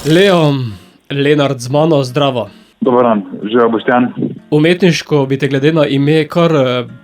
Leo, Lenart z mano, zdravo. Dober dan, živijo Boštjan. Umetniško bi te glede na ime kar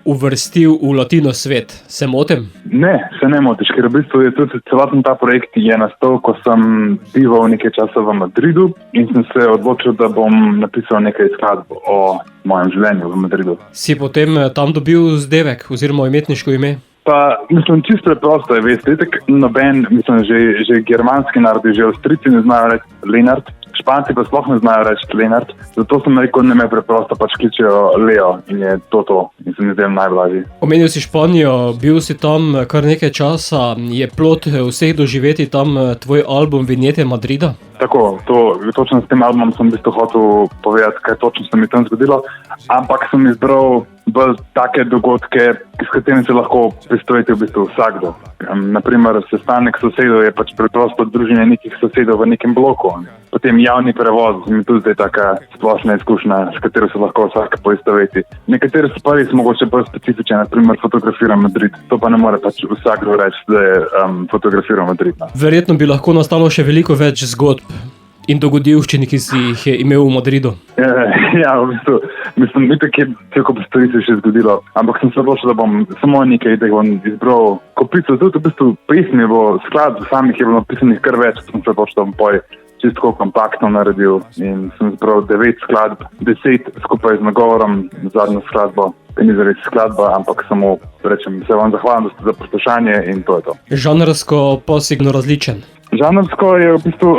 uvrstil v latino svet. Se motim? Ne, se ne motiš, ker v bistvu je tudi celoten ta projekt je nastal, ko sem bival nekaj časa v Madridu in sem se odločil, da bom napisal nekaj skladb o mojem življenju v Madridu. Si potem tam dobil zdevek oziroma umetniško ime? Pa, mislim, čisto preprosto je, veste, tak noben, mislim, že germanski narodi, že Avstrijci ne znajo reči Lenart, Španci pa sploh ne znajo reči Lenart, zato sem rekel, ne me preprosto pač kličejo Leo in je to in se mi zdaj najblažji. Omenil si Španijo, bil si tam kar nekaj časa, je plod vseh doživeti tam tvoj album Vinjete Madrida? Tako, točno s tem albumom sem v bistvu hotel povedati, kaj točno se mi tam zgodilo, ampak sem izbral bolj take dogodke, s katerimi se lahko pristojiti v bistvu vsakdo. Naprimer, sestanek sosedov je pač preprosto druženje nekih sosedov v nekem bloku. Potem javni prevoz mi tudi zdaj taka splošna izkušnja, s katero se lahko vsak poistoveti. Nekatere stvari so mogoče bolj specifične, naprimer fotografiram Madrid. To pa ne more pač vsakdo reči, da je fotografiral Madrid. Verjetno bi lahko nastalo še veliko več zgodb in dogodivščin, ki si jih je imel v Madridu. Ja, v bistvu, mislim, itak je celo stvari se še zgodilo, ampak sem se odločil, da bom samo nekaj, da bom izbral kopico. Tudi v bistvu pesmi bo skladb samih je bilo napisanih kar več, sem se odločil, da bom poj čisto kompaktno naredil in sem izbral 9 skladb, 10 skupaj z nagovorom, zadnjo skladbo. Ni zares skladba, ampak samo rečem, se vam zahvalim za poslušanje in to je to. Žanrsko pa signo različen. Žanrsko je v bistvu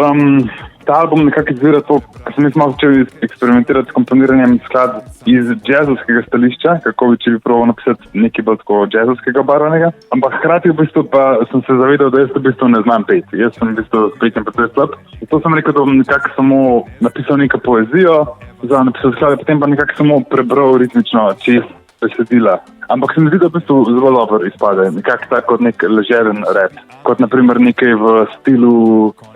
ta album nekako izvira to, ker sem jaz malo začel eksperimentirati s komponiranjem skladb iz jazzovskega stališča, kako če bi probal napisati nekaj bolj tako jazzovskega barvanega. Ampak hkrati v bistvu pa sem se zavedal, da jaz v bistvu ne znam peti. Jaz sem v bistvu petjem precej slab. Zato sem rekel, da bom nekako samo napisal neko poezijo, za napisal skladbe, potem pa nekako samo prebral ritmično čez besedila. Ampak se mi zdi, da v bistvu zelo dobro izpade. Nekako tako kot nek ležeren rap. Kot naprimer nekaj v stilu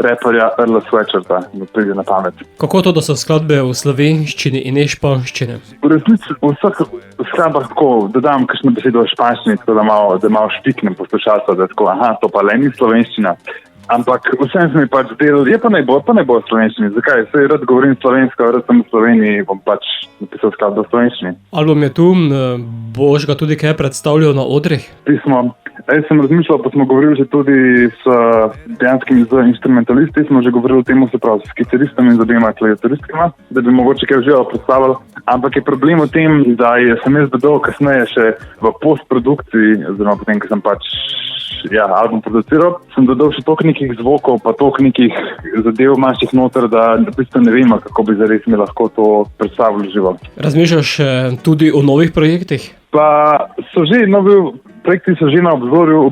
raperja Earla Sweatshirta, da pride na pamet. Kako to, da so skladbe v slovenščini in ne španščini? V resnici v vseh skladbah tako dodam kakšno besedo v španščini, tako da malo špiknem poslušalca, da tako, to pa le ni slovenščina. Ampak vsem se mi pač del, pa ne bo slovenščini. Zakaj? Saj rad govorim slovensko, rad sem v Sloveniji, bom pač napisal skladbo v slovenščini. Album je tu, boš ga tudi kaj predstavljal na odrih? Pismo. Jaz sem razmišljal, pa smo govorili že tudi s dejanskimi instrumentalisti, smo že govorili o tem, se pravi, s kitaristami in z obema klaviaturistkama, da bi mogoče kaj živo predstavljal. Ampak je problem v tem, da sem jaz dodal kasneje še v postprodukciji, oziroma potem, ko sem pač album produciral, sem dodal še toliko nekih zvokov, pa toliko nekih zadev manjših noter, da v bistvu ne vem, kako bi zares mi lahko to predstavljal živo. Razmišljaš tudi o novih projektih? Pa projekti so že na obzorju,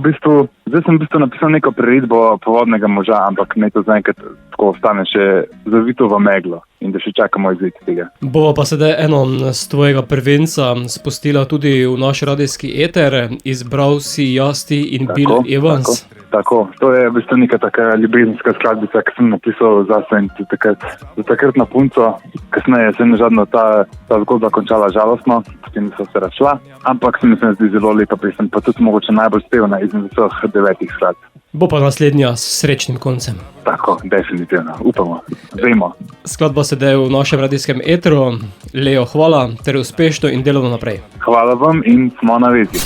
zdaj sem v bistvu napisal neko priredbo Povodnega moža, ampak ne to zaenkrat tako ostane še zavito v meglo in da še čakamo izid tega. Bova pa sedaj eno z tvojega prvenca spustila tudi v naš radijski eter, izbral si Jasti in Bill Evans. Tako, to je v bistvu neka taka ljubezenska skladbica, ki sem napisal zase in za takrat na punco. Kasneje se je nežadno ta zgodba končala žalostno, potem so se razšla, ampak se mi zdi zelo lepa pesem, pa tudi mogoče najbolj spevna izmed vseh 9 skladb. Bo pa naslednja s srečnim koncem. Tako, definitivno, upamo, vemo. Skladba sedaj v našem radijskem etru. Leo, hvala, ter uspešno in delovno naprej. Hvala vam in smo na vezi.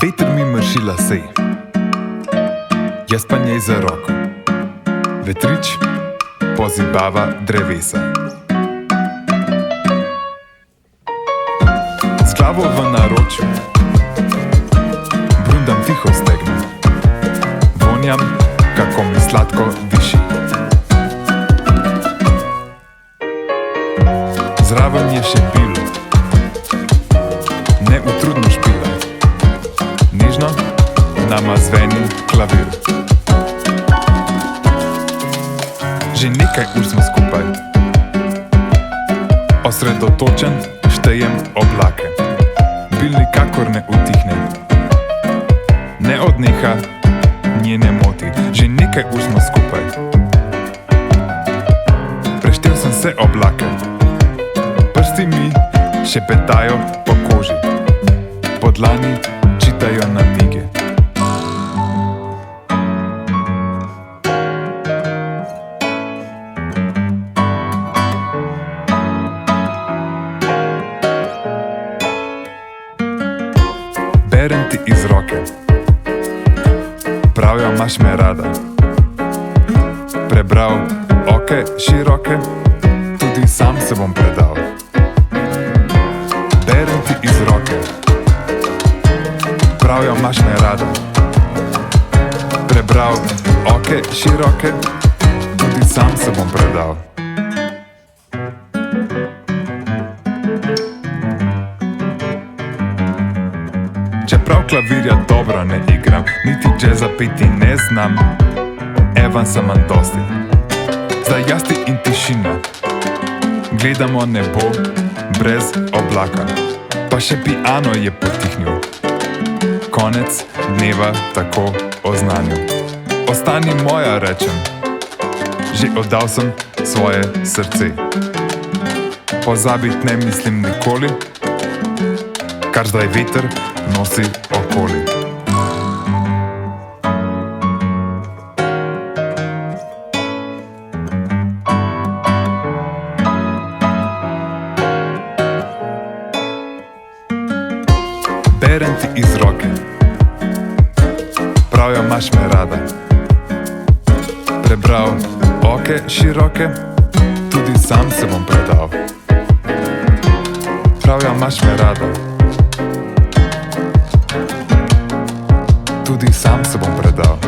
Veter mi mrši lase, jaz pa njej za roko. Vetrič pozibava drevesa. Z glavo v naročju brundam tiho stegno. Vonjam, kako mi sladko diši. Zraven je še pilo, neutrudno špila. Nežno nama zveni klavir. Že nekaj ur smo skupaj, osredotočen štejem oblake. Bil nikakor ne utihne, ne odneha, nje ne moti. Že nekaj ur smo skupaj, preštel sem vse oblake. Prsti mi šepetajo po koži, po dlani čitajo namige. Berem ti iz roke, pravijo, imaš me rada. Prebral oke široke, tudi sam se bom predal. Berem ti iz roke, pravijo, imaš me rada. Prebral oke široke, tudi sam se bom predal. Čeprav klavirja dobro ne igram, niti džeza peti ne znam, Evansa manj dosti. Zdaj jaz ti in tišina, gledamo nebo brez oblaka, pa še piano je potihnil. Konec dneva tako oznanil. Ostani moja, rečem, že oddal sem svoje srce. Pozabit ne mislim nikoli, kar zdaj veter nosi okoli. Berem ti iz roke, pravijo, imaš me rada. Prebral oke široke, tudi sam se bom predal. Pravijo, imaš me rada, tudi sam se bom predal.